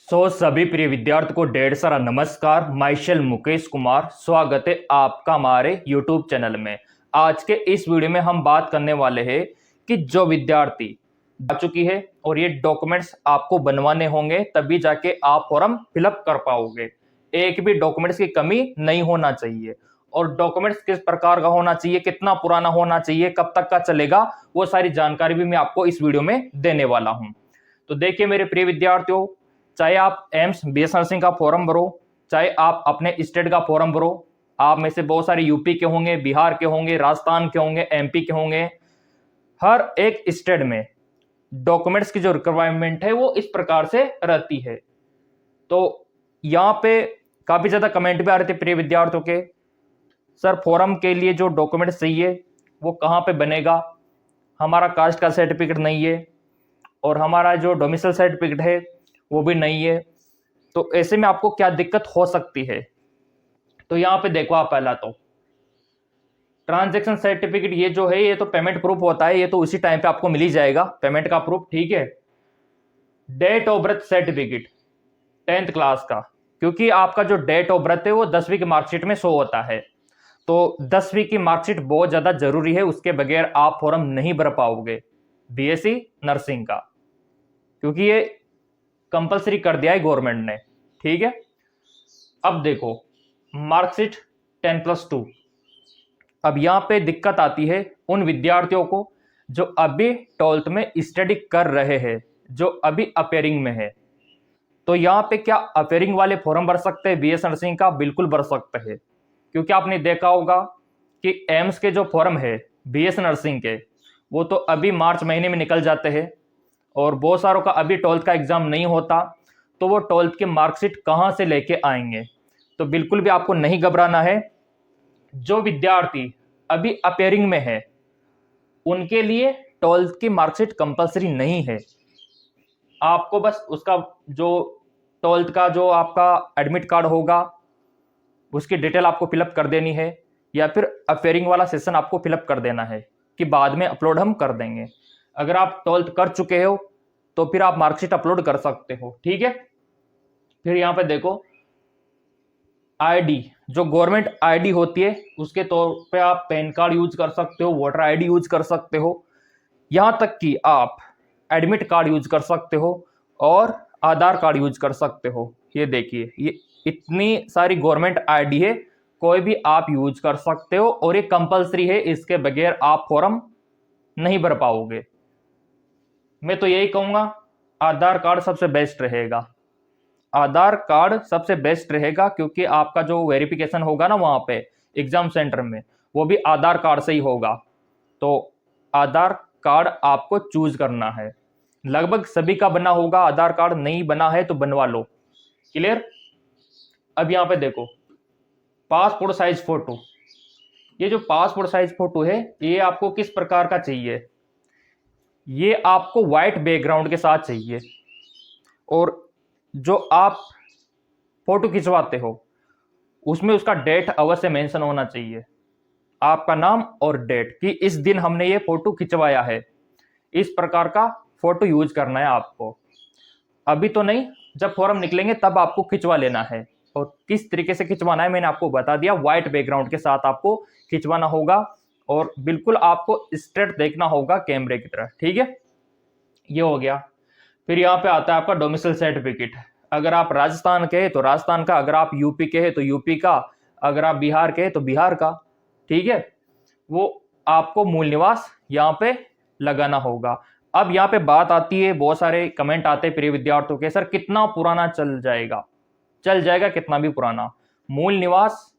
सभी प्रिय विद्यार्थी को ढेर सारा नमस्कार। माइशल मुकेश कुमार, स्वागत है आपका हमारे YouTube चैनल में। आज के इस वीडियो में हम बात करने वाले हैं कि जो विद्यार्थी आ चुकी है और ये डॉक्यूमेंट्स आपको बनवाने होंगे तभी जाके आप फॉर्म फिलअप कर पाओगे। एक भी डॉक्यूमेंट्स की कमी नहीं होना चाहिए और डॉक्यूमेंट्स किस प्रकार का होना चाहिए, कितना पुराना होना चाहिए, कब तक का चलेगा, वो सारी जानकारी भी मैं आपको इस वीडियो में देने वाला हूं। तो देखिए मेरे प्रिय विद्यार्थियों, चाहे आप एम्स बीएस नर्सिंग का फॉर्म भरो, चाहे आप अपने स्टेट का फॉर्म भरो, आप में से बहुत सारे यूपी के होंगे, बिहार के होंगे, राजस्थान के होंगे, एमपी के होंगे, हर एक स्टेट में डॉक्यूमेंट्स की जो रिक्वायरमेंट है वो इस प्रकार से रहती है। तो यहाँ पे काफी ज्यादा कमेंट भी आ रहे थे प्रिय विद्यार्थियों के, सर फॉर्म के लिए जो डॉक्यूमेंट्स चाहिए वो कहाँ पे बनेगा, हमारा कास्ट का सर्टिफिकेट नहीं है और हमारा जो डोमिसाइल सर्टिफिकेट है वो भी नहीं है, तो ऐसे में आपको क्या दिक्कत हो सकती है। तो यहाँ पे देखो, आप पहला तो ट्रांजैक्शन सर्टिफिकेट ये जो है ये तो पेमेंट प्रूफ होता है, ये तो उसी टाइम पे आपको मिल ही जाएगा पेमेंट का प्रूफ, ठीक है। Date of birth certificate 10th class का, क्योंकि आपका जो डेट ऑफ बर्थ है वो 10वीं की मार्कशीट में शो होता है, तो 10वीं की मार्कशीट बहुत ज्यादा जरूरी है, उसके बगैर आप फॉर्म नहीं भर पाओगे बीएससी नर्सिंग का, क्योंकि ये कंपलसरी कर दिया है गवर्नमेंट ने, ठीक है। अब देखो मार्कशीट 10+2, अब यहां पे दिक्कत आती है उन विद्यार्थियों को जो अभी 12th में स्टडी कर रहे हैं, जो अभी अपेयरिंग में है। तो यहाँ पे क्या अपेयरिंग वाले फॉर्म भर सकते हैं बीएस नर्सिंग का? बिल्कुल भर सकते हैं, क्योंकि आपने देखा होगा कि एम्स के जो फॉर्म है बीएस नर्सिंग के वो तो अभी मार्च महीने में निकल जाते हैं और बहुत सारों का अभी 12th का एग्जाम नहीं होता, तो वो 12th की मार्कशीट कहाँ से लेके आएंगे। तो बिल्कुल भी आपको नहीं घबराना है। जो विद्यार्थी अभी अपेयरिंग में है उनके लिए 12th की मार्कशीट कंपलसरी नहीं है, आपको बस उसका जो 12th का जो आपका एडमिट कार्ड होगा उसकी डिटेल आपको फिलअप कर देनी है, या फिर अपेयरिंग वाला सेशन आपको फिलअप कर देना है कि बाद में अपलोड हम कर देंगे। अगर आप 12th कर चुके हो तो फिर आप मार्कशीट अपलोड कर सकते हो, ठीक है। फिर यहाँ पे देखो आईडी, जो गवर्नमेंट आईडी होती है उसके तौर पे आप पैन कार्ड यूज कर सकते हो, वोटर आईडी यूज कर सकते हो, यहाँ तक कि आप एडमिट कार्ड यूज कर सकते हो और आधार कार्ड यूज कर सकते हो। ये देखिए, ये इतनी सारी गवर्नमेंट आईडी है, कोई भी आप यूज कर सकते हो और ये कंपलसरी है, इसके बगैर आप फॉर्म नहीं भर पाओगे। मैं तो यही कहूंगा आधार कार्ड सबसे बेस्ट रहेगा, आधार कार्ड सबसे बेस्ट रहेगा, क्योंकि आपका जो वेरिफिकेशन होगा ना वहां पे एग्जाम सेंटर में वो भी आधार कार्ड से ही होगा। तो आधार कार्ड आपको चूज करना है, लगभग सभी का बना होगा आधार कार्ड, नहीं बना है तो बनवा लो, क्लियर। अब यहाँ पे देखो पासपोर्ट साइज फोटो, ये जो पासपोर्ट साइज फोटो है ये आपको किस प्रकार का चाहिए, ये आपको व्हाइट बैकग्राउंड के साथ चाहिए और जो आप फोटो खिंचवाते हो उसमें उसका डेट अवश्य मेंशन होना चाहिए, आपका नाम और डेट कि इस दिन हमने ये फोटो खिंचवाया है। इस प्रकार का फोटो यूज करना है आपको, अभी तो नहीं, जब फॉर्म निकलेंगे तब आपको खिंचवा लेना है। और किस तरीके से खिंचवाना है मैंने आपको बता दिया, व्हाइट बैकग्राउंड के साथ आपको खिंचवाना होगा और बिल्कुल आपको स्ट्रेट देखना होगा कैमरे की तरह, ठीक है। ये हो गया। फिर यहाँ पे आता है आपका डोमिसाइल सर्टिफिकेट, अगर आप राजस्थान के हैं तो राजस्थान का, अगर आप यूपी के हैं तो यूपी का, अगर आप बिहार के हैं तो बिहार का, ठीक है। वो आपको मूल निवास यहाँ पे लगाना होगा। अब यहाँ पे बात आती है, बहुत सारे कमेंट आते हैं प्रिय विद्यार्थियों के, सर कितना पुराना चल जाएगा? चल जाएगा कितना भी पुराना, मूल निवास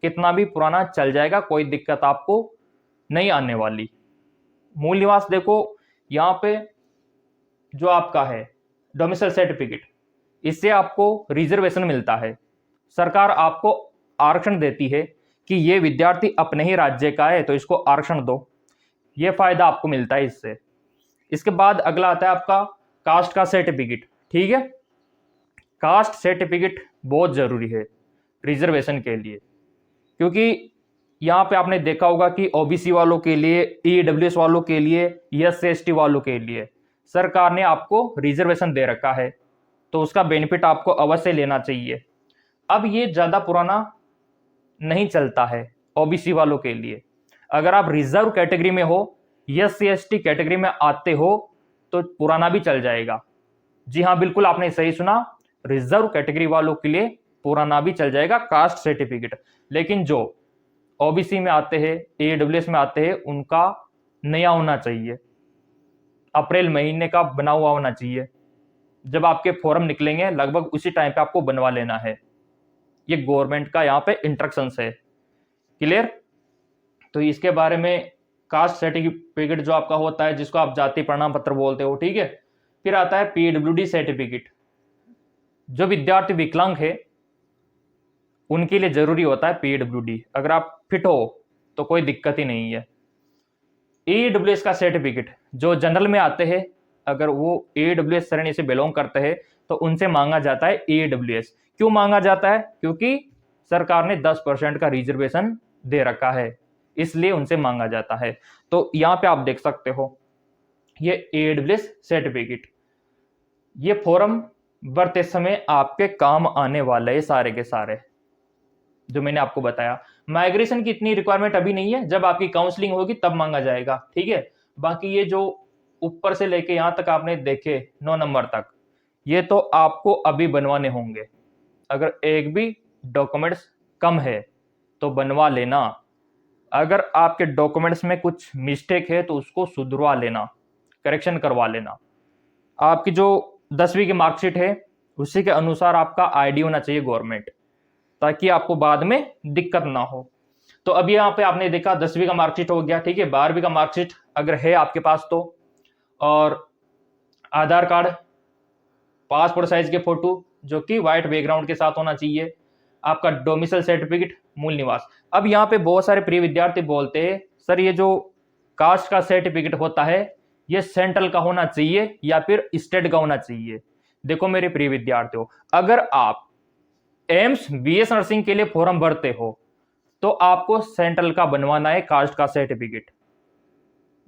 कितना भी पुराना चल जाएगा, कोई दिक्कत आपको नहीं आने वाली। मूल निवास देखो यहाँ पे जो आपका है डोमिसाइल सर्टिफिकेट, इससे आपको रिजर्वेशन मिलता है, सरकार आपको आरक्षण देती है कि ये विद्यार्थी अपने ही राज्य का है तो इसको आरक्षण दो, ये फायदा आपको मिलता है इससे। इसके बाद अगला आता है आपका कास्ट का सर्टिफिकेट, ठीक है। कास्ट सर्टिफिकेट बहुत जरूरी है रिजर्वेशन के लिए, क्योंकि यहाँ पे आपने देखा होगा कि ओबीसी वालों के लिए, ईडब्ल्यूएस वालों के लिए, एससी एसटी वालों के लिए सरकार ने आपको रिजर्वेशन दे रखा है, तो उसका बेनिफिट आपको अवश्य लेना चाहिए। अब ये ज़्यादा पुराना नहीं चलता है ओबीसी वालों के लिए। अगर आप रिजर्व कैटेगरी में हो, SC/ST कैटेगरी में आते हो तो पुराना भी चल जाएगा। जी हाँ, बिल्कुल आपने सही सुना, रिजर्व कैटेगरी वालों के लिए पुराना भी चल जाएगा कास्ट सर्टिफिकेट। लेकिन जो ओबीसी में आते हैं, AWS में आते हैं, उनका नया होना चाहिए, अप्रैल महीने का बना हुआ होना चाहिए। जब आपके फॉर्म निकलेंगे लगभग उसी टाइम पे आपको बनवा लेना है। ये गवर्नमेंट का यहाँ पे इंस्ट्रक्शंस है। क्लियर? तो इसके बारे में कास्ट सर्टिफिकेट जो आपका होता है, जिसको आप जाति प्रमाण पत्र बोलते हो, ठीक है। फिर आता है PWD सर्टिफिकेट। जो विद्यार्थी विकलांग है उनके लिए जरूरी होता है PWD। अगर आप फिट हो तो कोई दिक्कत ही नहीं है। AWS का सर्टिफिकेट जो जनरल में आते हैं, अगर वो AWS श्रेणी से बिलोंग करते हैं तो उनसे मांगा जाता है AWS। क्यों मांगा जाता है? क्योंकि सरकार ने 10% का रिजर्वेशन दे रखा है, इसलिए उनसे मांगा जाता है। तो यहाँ पे आप देख सकते हो ये AWS सर्टिफिकेट, ये फॉर्म भरते समय आपके काम आने वाले हैं सारे के सारे, जो मैंने आपको बताया। माइग्रेशन की इतनी रिक्वायरमेंट अभी नहीं है, जब आपकी काउंसलिंग होगी तब मांगा जाएगा, ठीक है। बाकी ये जो ऊपर से लेके यहाँ तक आपने देखे 9 नंबर तक, ये तो आपको अभी बनवाने होंगे। अगर एक भी डॉक्यूमेंट्स कम है तो बनवा लेना। अगर आपके डॉक्यूमेंट्स में कुछ मिस्टेक है तो उसको सुधरवा लेना, करेक्शन करवा लेना। आपकी जो 10वीं की मार्कशीट है उसी के अनुसार आपका ID होना चाहिए गवर्नमेंट, ताकि आपको बाद में दिक्कत ना हो। तो अभी यहाँ पे आपने देखा 10वीं का मार्कशीट हो गया, ठीक है। 12वीं का मार्कशीट अगर है आपके पास तो, और आधार कार्ड, पासपोर्ट साइज के फोटो जो कि व्हाइट बैकग्राउंड के साथ होना चाहिए, आपका डोमिसाइल सर्टिफिकेट, मूल निवास। अब यहाँ पे बहुत सारे प्रिय विद्यार्थी बोलते हैं सर ये जो कास्ट का सर्टिफिकेट होता है ये सेंट्रल का होना चाहिए या फिर स्टेट का होना चाहिए। देखो मेरे प्रिय विद्यार्थियों, अगर आप एम्स BS नर्सिंग के लिए फॉर्म भरते हो तो आपको सेंट्रल का बनवाना है कास्ट का सर्टिफिकेट।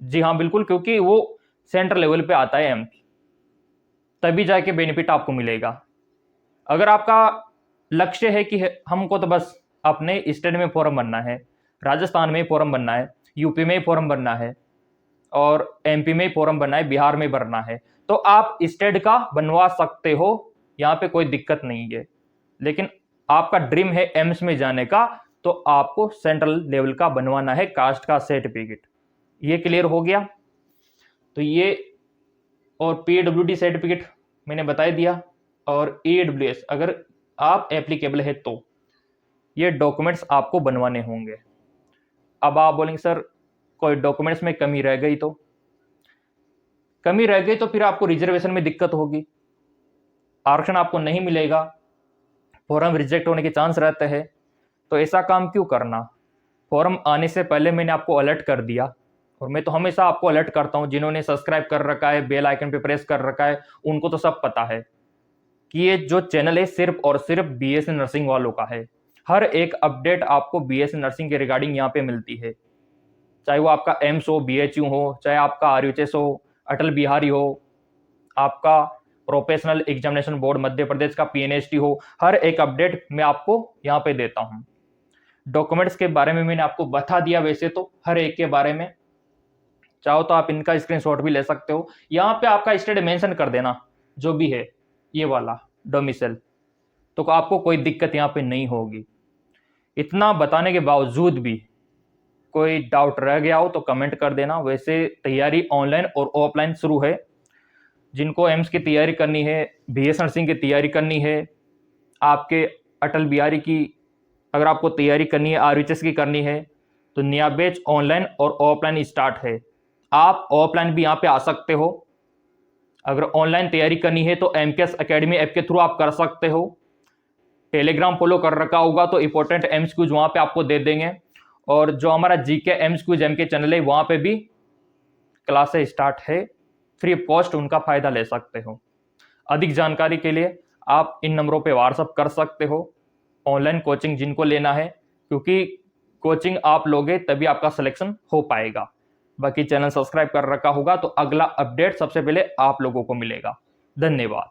जी हाँ बिल्कुल, क्योंकि वो सेंट्रल लेवल पे आता है एम्स, तभी जाके बेनिफिट आपको मिलेगा। अगर आपका लक्ष्य है कि हमको तो बस अपने स्टेट में फॉर्म भरना है, राजस्थान में फॉर्म भरना है, यूपी में फॉर्म भरना है, और MP में फॉर्म भरना है, बिहार में भरना है, तो आप स्टेट का बनवा सकते हो, यहाँ पे कोई दिक्कत नहीं है। लेकिन आपका ड्रीम है एम्स में जाने का, तो आपको सेंट्रल लेवल का बनवाना है कास्ट का सर्टिफिकेट। ये क्लियर हो गया? तो ये और PWD सर्टिफिकेट मैंने बता दिया, और AWS अगर आप एप्लीकेबल है तो ये डॉक्यूमेंट्स आपको बनवाने होंगे। अब आप बोलेंगे सर कोई डॉक्यूमेंट्स में कमी रह गई तो, कमी रह गई तो फिर आपको रिजर्वेशन में दिक्कत होगी, आरक्षण आपको नहीं मिलेगा, फॉर्म रिजेक्ट होने के चांस रहते हैं। तो ऐसा काम क्यों करना? फॉर्म आने से पहले मैंने आपको अलर्ट कर दिया, और मैं तो हमेशा आपको अलर्ट करता हूं। जिन्होंने सब्सक्राइब कर रखा है, बेल आइकन पे प्रेस कर रखा है, उनको तो सब पता है कि ये जो चैनल है सिर्फ और सिर्फ BSc नर्सिंग वालों का है। हर एक अपडेट आपको BSc नर्सिंग के रिगार्डिंग यहाँ पे मिलती है, चाहे वो आपका एम्स हो, BHU हो, चाहे आपका RUHS हो, अटल बिहारी हो, आपका professional examination board Madhya Pradesh का PNST हो, हर एक अपडेट मैं आपको यहाँ पे देता हूँ। डॉक्यूमेंट्स के बारे में मैंने आपको बता दिया, वैसे तो हर एक के बारे में, चाहो तो आप इनका स्क्रीनशॉट भी ले सकते हो। यहाँ पे आपका स्टेट मेंशन कर देना जो भी है, ये वाला डोमिसाइल, तो आपको कोई दिक्कत यहाँ पे नहीं होगी। इतना बताने के बावजूद भी कोई डाउट रह गया हो तो कमेंट कर देना। वैसे तैयारी ऑनलाइन और ऑफलाइन शुरू है। जिनको एम्स की तैयारी करनी है, BS नर्सिंग की तैयारी करनी है, आपके अटल बिहारी की अगर आपको तैयारी करनी है, RUHS की करनी है, तो नया बैच ऑनलाइन और ऑफलाइन स्टार्ट है। आप ऑफलाइन भी यहाँ पे आ सकते हो। अगर ऑनलाइन तैयारी करनी है तो MKS अकेडमी ऐप के थ्रू आप कर सकते हो। टेलीग्राम फॉलो कर रखा होगा तो इंपॉर्टेंट MCQs वहाँ पे आपको दे देंगे, और जो हमारा GK MCQs MK चैनल है वहाँ पे भी क्लासेस स्टार्ट है, फ्री पोस्ट, उनका फायदा ले सकते हो। अधिक जानकारी के लिए आप इन नंबरों पे व्हाट्सअप कर सकते हो। ऑनलाइन कोचिंग जिनको लेना है, क्योंकि कोचिंग आप लोगे तभी आपका सिलेक्शन हो पाएगा। बाकी चैनल सब्सक्राइब कर रखा होगा तो अगला अपडेट सबसे पहले आप लोगों को मिलेगा। धन्यवाद।